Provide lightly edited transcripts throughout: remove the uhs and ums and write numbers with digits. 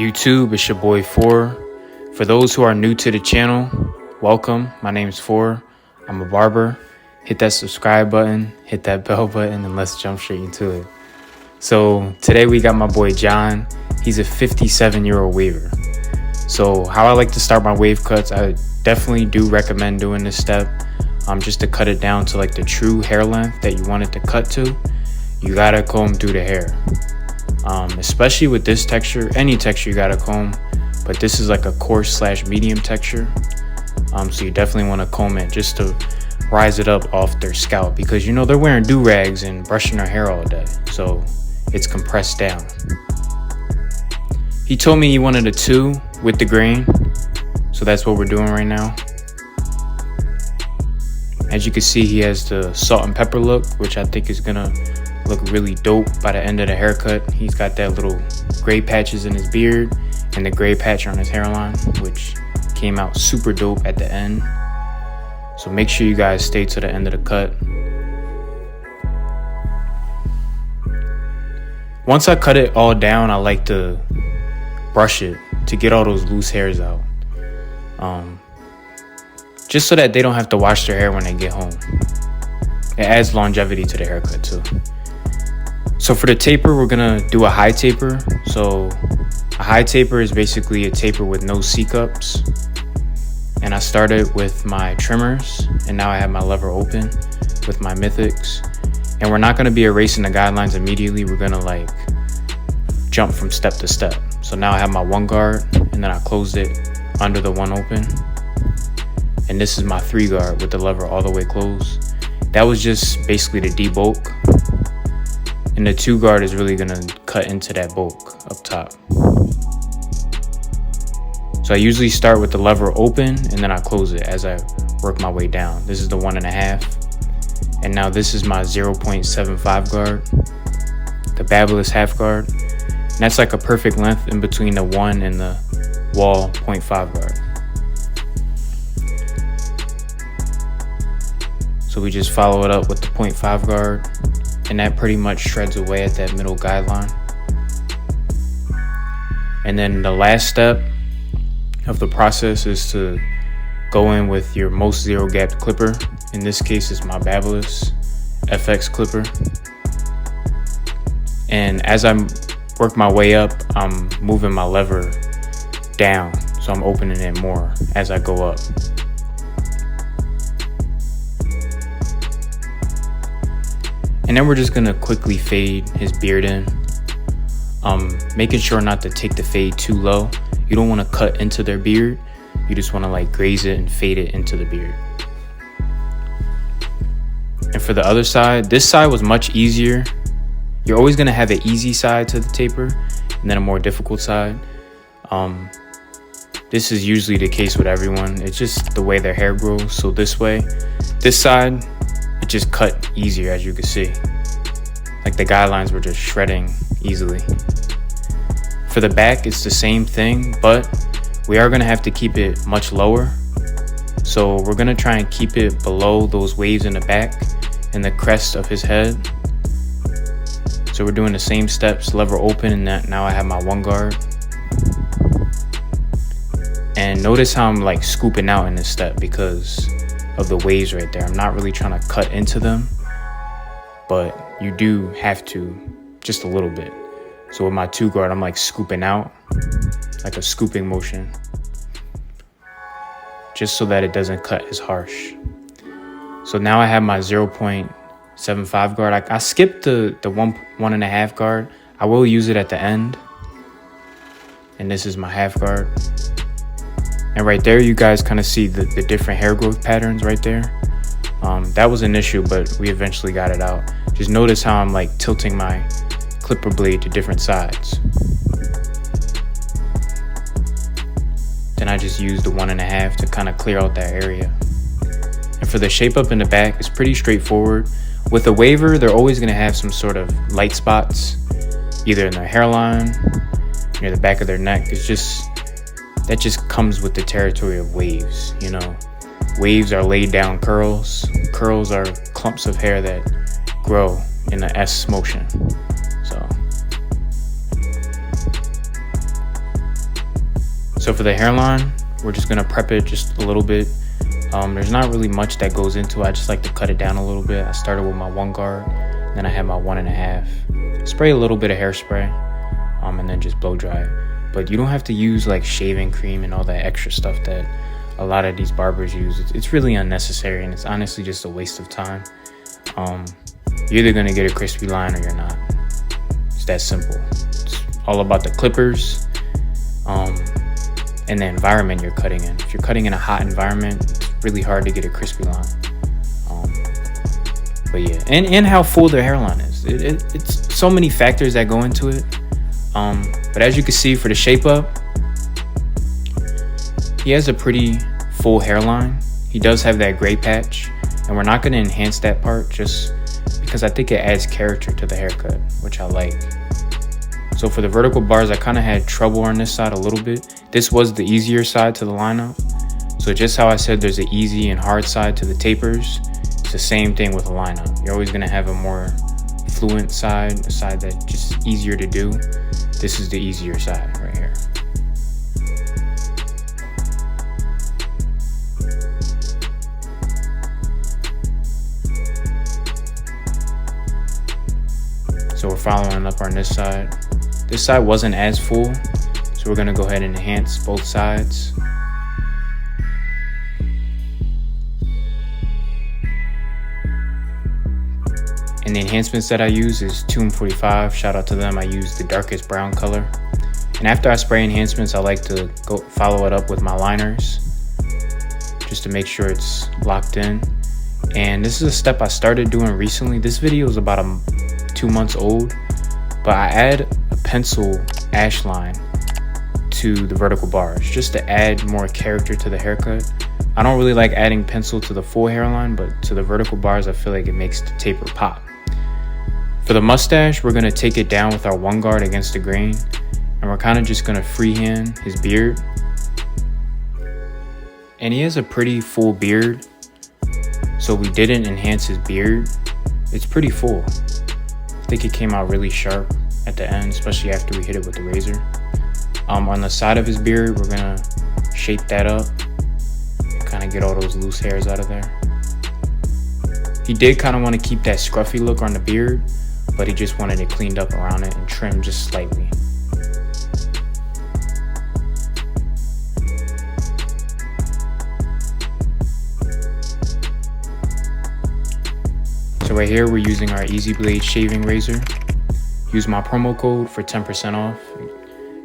YouTube, it's your boy 4. For those who are new to the channel, welcome. My name's 4. I'm a barber. Hit that subscribe button, hit that bell button, and let's jump straight into it. So today we got my boy John. He's a 57-year-old waver. So how I like to start my wave cuts, I definitely do recommend doing this step just to cut it down to like the true hair length that you want it to cut to. You gotta comb through the hair. Especially with this texture, any texture you gotta comb, but this is like a coarse / medium texture. So you definitely want to comb it just to rise it up off their scalp, because you know they're wearing do-rags and brushing their hair all day, so it's compressed down. He told me he wanted a 2 with the grain, so that's what we're doing right now. As you can see, he has the salt and pepper look, which I think is gonna look really dope by the end of the haircut. He's got that little gray patches in his beard and the gray patch on his hairline, which came out super dope at the end. So make sure you guys stay to the end of the cut. Once I cut it all down, I like to brush it to get all those loose hairs out, just so that they don't have to wash their hair when they get home. It adds longevity to the haircut too. So for the taper, we're gonna do a high taper. So a high taper is basically a taper with no C-cups. And I started with my trimmers, and now I have my lever open with my Mythics. And we're not gonna be erasing the guidelines immediately. We're gonna like jump from step to step. So now I have my 1 guard, and then I closed it under the 1 open. And this is my 3 guard with the lever all the way closed. That was just basically the debulk. And the 2 guard is really gonna cut into that bulk up top. So I usually start with the lever open and then I close it as I work my way down. This is the 1.5. And now this is my 0.75 guard, the Babyless half guard. And that's like a perfect length in between the 1 and the wall 0.5 guard. So we just follow it up with the 0.5 guard, and that pretty much shreds away at that middle guideline. And then the last step of the process is to go in with your most zero gapped clipper. In this case, it's my Babyless FX clipper. And as I work my way up, I'm moving my lever down, so I'm opening it more as I go up. And then we're just gonna quickly fade his beard in, making sure not to take the fade too low. You don't wanna cut into their beard. You just wanna like graze it and fade it into the beard. And for the other side, this side was much easier. You're always gonna have an easy side to the taper and then a more difficult side. This is usually the case with everyone. It's just the way their hair grows. So this side, it just cut easier, as you can see. Like the guidelines were just shredding easily. For the back, it's the same thing, but we are gonna have to keep it much lower. So we're gonna try and keep it below those waves in the back and the crest of his head. So we're doing the same steps, lever open, and now I have my 1 guard. And notice how I'm like scooping out in this step because of the waves right there. I'm not really trying to cut into them, but you do have to just a little bit. So with my 2 guard, I'm like scooping out, like a scooping motion, just so that it doesn't cut as harsh. So now I have my 0.75 guard. I skipped the 1.5 guard. I will use it at the end. And this is my half guard. And right there, you guys kind of see the different hair growth patterns right there. That was an issue, but we eventually got it out. Just notice how I'm like tilting my clipper blade to different sides. Then I just use the 1.5 to kind of clear out that area. And for the shape up in the back, it's pretty straightforward. With a waver, they're always gonna have some sort of light spots, either in their hairline, near the back of their neck. That just comes with the territory of waves, you know. Waves are laid down curls. Curls are clumps of hair that grow in an S motion. So So for the hairline, we're just gonna prep it just a little bit. There's not really much that goes into it. I just like to cut it down a little bit. I started with my 1 guard, then I had my 1.5. Spray a little bit of hairspray, and then just blow dry it. But you don't have to use like shaving cream and all that extra stuff that a lot of these barbers use. It's really unnecessary, and it's honestly just a waste of time. You're either gonna get a crispy line or you're not. It's that simple. It's all about the clippers, and the environment you're cutting in. If you're cutting in a hot environment, it's really hard to get a crispy line. But yeah, and how full their hairline is. It's so many factors that go into it. But as you can see, for the shape up, he has a pretty full hairline. He does have that gray patch, and we're not going to enhance that part just because I think it adds character to the haircut, which I like. So for the vertical bars, I kind of had trouble on this side a little bit. This was the easier side to the lineup. So just how I said there's an easy and hard side to the tapers, it's the same thing with a lineup. You're always going to have a more fluent side, a side that's just easier to do. This is the easier side right here. So we're following up on this side. This side wasn't as full, so we're gonna go ahead and enhance both sides. And the enhancements that I use is Tomb 45. Shout out to them. I use the darkest brown color. And after I spray enhancements, I like to go follow it up with my liners just to make sure it's locked in. And this is a step I started doing recently. This video is about 2 months old, but I add a pencil ash line to the vertical bars just to add more character to the haircut. I don't really like adding pencil to the full hairline, but to the vertical bars, I feel like it makes the taper pop. For the mustache, we're gonna take it down with our 1 guard against the grain, and we're kind of just gonna freehand his beard. And he has a pretty full beard, so we didn't enhance his beard. It's pretty full. I think it came out really sharp at the end, especially after we hit it with the razor. On the side of his beard, we're gonna shape that up, kind of get all those loose hairs out of there. He did kind of want to keep that scruffy look on the beard, but he just wanted it cleaned up around it and trimmed just slightly. So right here, we're using our Easy Blade shaving razor. Use my promo code for 10% off,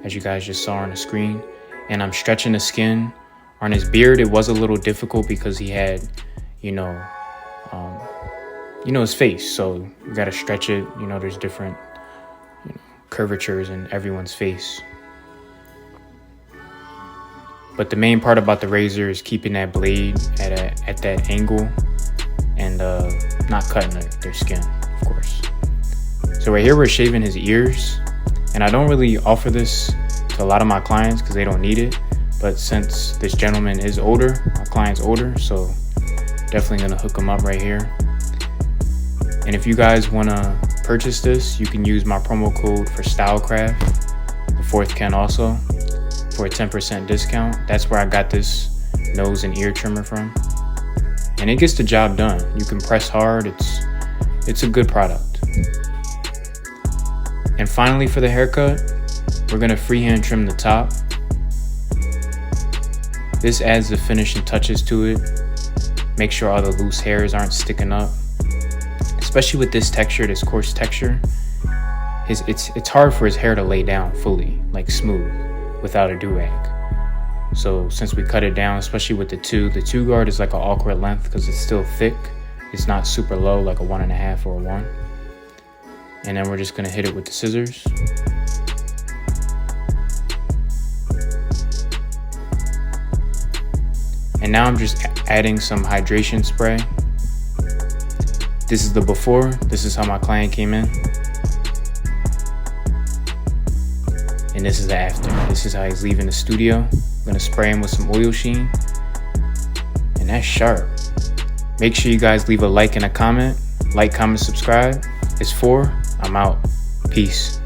as you guys just saw on the screen. And I'm stretching the skin. On his beard, it was a little difficult because he had, his face. So you gotta stretch it. There's different curvatures in everyone's face. But the main part about the razor is keeping that blade at that angle and not cutting their skin, of course. So right here, we're shaving his ears. And I don't really offer this to a lot of my clients because they don't need it. But since this gentleman is older, my client's older, so definitely gonna hook him up right here. And if you guys wanna purchase this, you can use my promo code for Stylecraft, the 4th Ken also, for a 10% discount. That's where I got this nose and ear trimmer from. And it gets the job done. You can press hard, it's a good product. And finally, for the haircut, we're gonna freehand trim the top. This adds the finishing touches to it. Make sure all the loose hairs aren't sticking up. Especially with this texture, this coarse texture, it's hard for his hair to lay down fully, like smooth, without a do-rag. So since we cut it down, especially with the 2 guard is like an awkward length because it's still thick. It's not super low like a 1.5 or a 1. And then we're just gonna hit it with the scissors. And now I'm just adding some hydration spray. This is the before. This is how my client came in. And this is the after. This is how he's leaving the studio. I'm gonna spray him with some oil sheen. And that's sharp. Make sure you guys leave a like and a comment. Like, comment, subscribe. It's 4. I'm out. Peace.